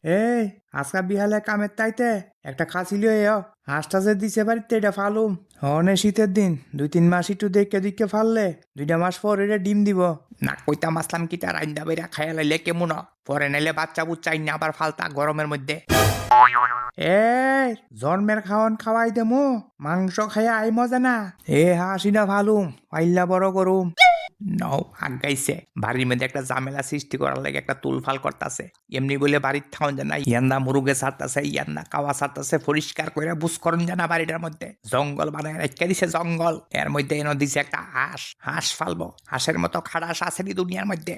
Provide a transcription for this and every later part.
এই আজকা বিহালে কামের তাইতে একটা খাসি লিয়ে হাঁসটা যে দিছে বাড়িতে এটা ফালুম অনে শীতের দিন 2-3 মাস একটু দেখে ফাললে 2 মাস পর এটা ডিম দিব না কইতাম আসলাম কি তার আইন্দা বাইরা খাইয়া লাইলে কেমন পরে নাইলে বাচ্চা বুচ্চাই না আবার ফালতা গরমের মধ্যে এই জন্মের খাওয়ান খাওয়াই দেমু মাংস খাইয়া আই মজা না এ হাসিনা ফালুম পাইল্লা বড় করুম নও আগাইছে বাড়ির মধ্যে একটা ঝামেলা সৃষ্টি করার লাগে একটা তুলফাল করতেছে এমনি বলে বাড়ির থাউন জানা ইয়ান্না মুরুগে ছাড়তেছে ইয়ান্না কাওয়া ছাড়তেছে পরিষ্কার করে বুঝকরণ জানা বাড়িটার মধ্যে জঙ্গল বানায় রেখে দিছে জঙ্গল এর মধ্যে এনে দিছে একটা হাঁস ফালবো হাঁসের মতো খাড়াস আসেনি দুনিয়ার মধ্যে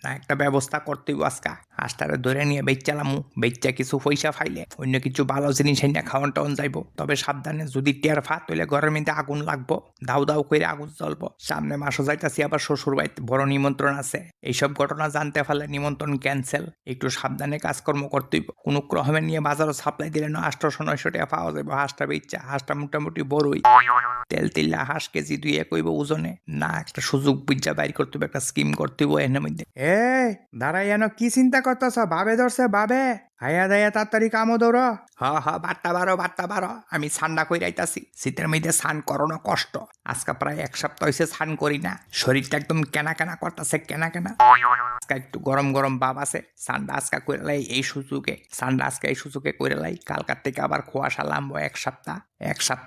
না একটা ব্যবস্থা করতে আজকা হাঁসটারে ধরে নিয়ে বেচালামু বেচা কিছু পয়সা ফাইলে অন্য কিছু ভালো জিনিস এনে খাওয়ান টাউন যাইবো তবে সাবধানে যদি টের ফাত হইলে ঘরের মধ্যে আগুন লাগবো দাউ দাউ করে আগুন জ্বলবো সামনে মাসও যাইতাছি আবার শ্বশুর বাড়িতে বড় নিমন্ত্রণ আছে এইসব ঘটনা জানতে পারলে নিমন্ত্রণ ক্যান্সেল একটু সাবধানে কাজকর্ম করতেই কোনো ক্রমে নিয়ে বাজারও সাপ্লাই দিলে না 800-900 টাকা পাওয়া যাবে হাঁসটা বেচা হাঁসটা মোটামুটি বড়ই তেল তিল্লা হাঁস কেজি 2 কইব ওজনে না একটা সুযোগ বুঝা বাইর করতে হবে একটা স্কিম করতে হবে এর মধ্যে দাঁড়াই এন কি চিন্তা করতেছ ভাবে ধরছে ভাবে হাইয়া দাইয়া তাড়াতাড়ি কামো দৌড় বার্তা বারো আমি ঠান্ডা কই রাইতাছি শীতের মধ্যে স্নান করোনা কষ্ট আজকে প্রায় 1 সপ্তাহ হয়েছে স্নান করি না শরীরটা একদম কেনা করতেছে কেনা আজকে একটু গরম ভাব আছে ঠান্ডা আজকে করে লাই এই সুযোগে করে লাই কালকার থেকে আবার কুয়াশা লাম্ব 1 সপ্তাহ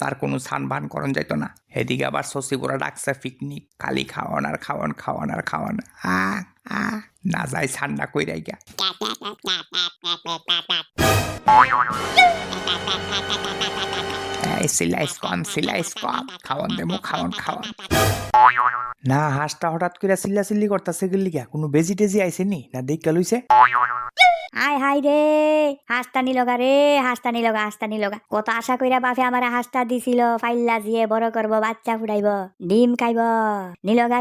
আর কোনো স্নান ভান করন যাইতো না এদিকে আবার শশীপুরা ডাকছে পিকনিক খালি খাওয়ান না যাই ঠান্ডা কই রাইগা সিলাইস কম খাওয়ান দেবো খাওয়ান না হাঁসটা হঠাৎ করে চিল্লি করতেছে গেলিগা কোনো বেজি টেজি আইছে নি না দেখা লইছে হাই হাই রে হাঁসটা নিলগা কত আশা কইরা বাপে আমার হাঁসটা দিছিল ফাইল্লা জিয়ে বড় করব বাচ্চা ফুটাইব ডিম খাইব নিলগা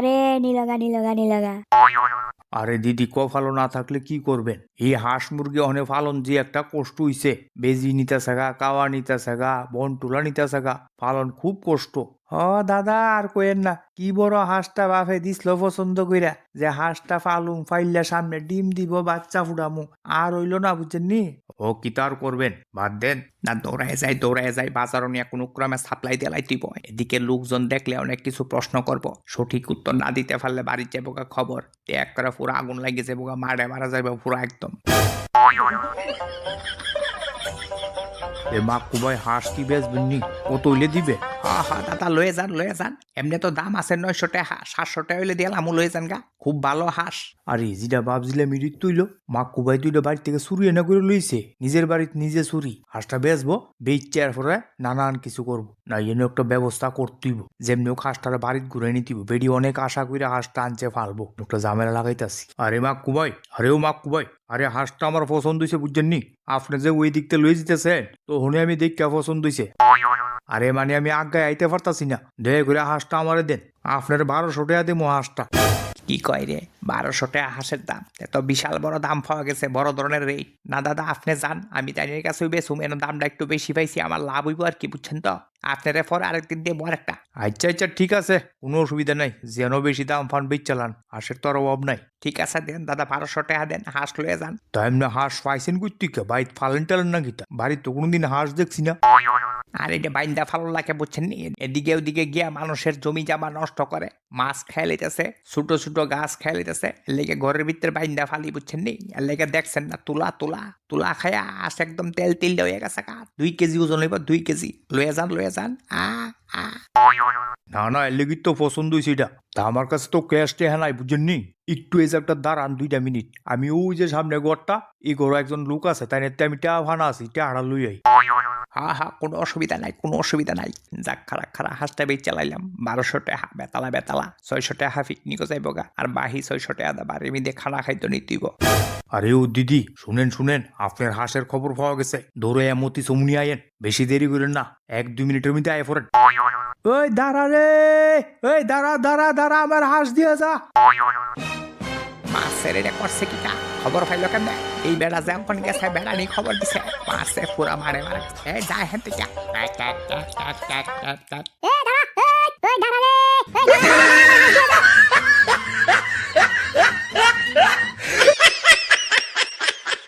আরে দিদি ফালো না থাকলে কি করবেন এই হাঁস মুরগি অনে ফালন যে একটা কষ্ট হইছে বেজি নিতে থাকা কাওয়া নিতে থাকা বন টুলা নিতে থাকা ফালন খুব কষ্ট দাদা আর কইেন না কি বড় হাঁসটা বাপে দিছিল পছন্দ কইরা যে হাঁসটা ফালুম ফাইল্লা সামনে ডিম দিব বাচ্চা ফুটামু আর হইল না বুঝছেন নি কি তার করবেন বাদ দেন না দৌড়ায় যায় বাজারও নিয়ে কোনো ক্রমে সাপ্লাই দেলাই দিব এদিকে লোকজন দেখলে অনেক কিছু প্রশ্ন করব সঠিক উত্তর না দিতে পারলে বাড়ির যাবো খবর এক করে পুরো আগুন লাগিয়ে যাবো মারা যাবে পুরো একদম কুবাই হাঁস কি বেচবেন নি কত হইলে দিবে দাদা লয়ে যান এমনি তো দাম আছে 900 টাকা 700 টাকা হইলে দিলাম লয়ে যান গা খুব ভালো হাঁস আরে যেটা ভাবছিলাম মিরিট তুইলো কুবাই তুইলে বাড়ি থেকে চুরি এনে করে লইছে নিজের বাড়িতে নিজে চুরি হাঁসটা বেচবো বেচার পরে নানান কিছু করবো না এনে একটা ব্যবস্থা করতেইব যেমনি হোক হাঁসটার বাড়িতে ঘুরে নিতেইব বেডি অনেক আশা করে হাঁসটা আনছে ফালবো একটা ঝামেলা লাগাইতাছি আরে কুবাই আরে হাঁসটা আমার পছন্দ হয়েছে বুঝছেন নি আপনি যে ওই দিকতে লয়ে যেতেছেন তো হনে আমি দেখা পছন্দ হয়েছে আরে মানে আমি আজ্ঞায় আইতে পারতাছি না দয়া করে হাঁসটা আমারে দেন আপনার 1200 টাকা দেবো হাঁসটা কি কয় রে 1200 টাকা হাঁসের দাম এত বিশাল বড় দাম পাওয়া গেছে বড় ধরনের রেট না দাদা আপনি যান আমি তাইনের কাছে বেসুম এর দামটা একটু বেশি পাইছি আমার লাভ হইব আর কি বুঝছেন তো আপনারে পরে আরেকদিন দিয়ে বড় একটা আচ্ছা ঠিক আছে কোনো অসুবিধা নাই যেন বেশি দাম ফান বেচ চালান হাঁসের তো আর অভাব নাই ঠিক আছে দেন দাদা 1200 টাকা দেন হাঁস লয়ে যান তাই এমনি হাঁস পাইছেন কুত্তিকা বাড়িতে ফালেন টালেন না গীতা বাড়িতে তো কোনোদিন হাঁস দেখছি না আর এটা বাইন্দা ফালো লাগে বুঝছেন নি এদিকে ওদিকে গিয়া মানুষের জমি জামা নষ্ট করে মাছ খেয়ে লিতেছে ছোট গাছ খেয়ে লিতেছে লেগে ঘরের ভিতরে বাইন্দা ফালি বুঝছেন নি লেগে দেখছেন না তুলা খায়া আস একদম তেল হয়ে গেছে 2 কেজি ওজন হইব 2 কেজি লয়ে যান না এর লেগে তো পছন্দ হয়েছে এটা তা আমার কাছে তো ক্যাশ টেহা নাই বুঝছেন নি একটু এই একটা দাঁড়ান 2 মিনিট আমি ওই যে সামনে ঘরটা এই ঘরে একজন লোক আছে তাই আমি টা ভানা আছি টা লই আই কোনো অসুবিধা নাই যাক খারা হাঁসটা বেচ চালাইলাম 1200 টাকা বেতালা 600 টাকা পিকনিকও যাইব গা আর বাহি 600 টাকা দা বাড়ির মধ্যে খানা খাইতে নিতেইব আরে ও দিদি শুনেন আপনার হাঁসের খবর পাওয়া গেছে দৌড়ে মতি চমুনি আয়েন বেশি দেরি করেন না 1-2 মিনিটের মধ্যে আয় পড়েন ওই দাঁড়া রে দাঁড়া আমার হাঁস দিয়ে যা মাছের এটা করছে কি কা খবর পাইলো কেন এই বেড়া যখন গেছে বেড়া নিয়ে খবর দিছে মাছে পুরা মারে যায় হেন থেকে দাঁড়া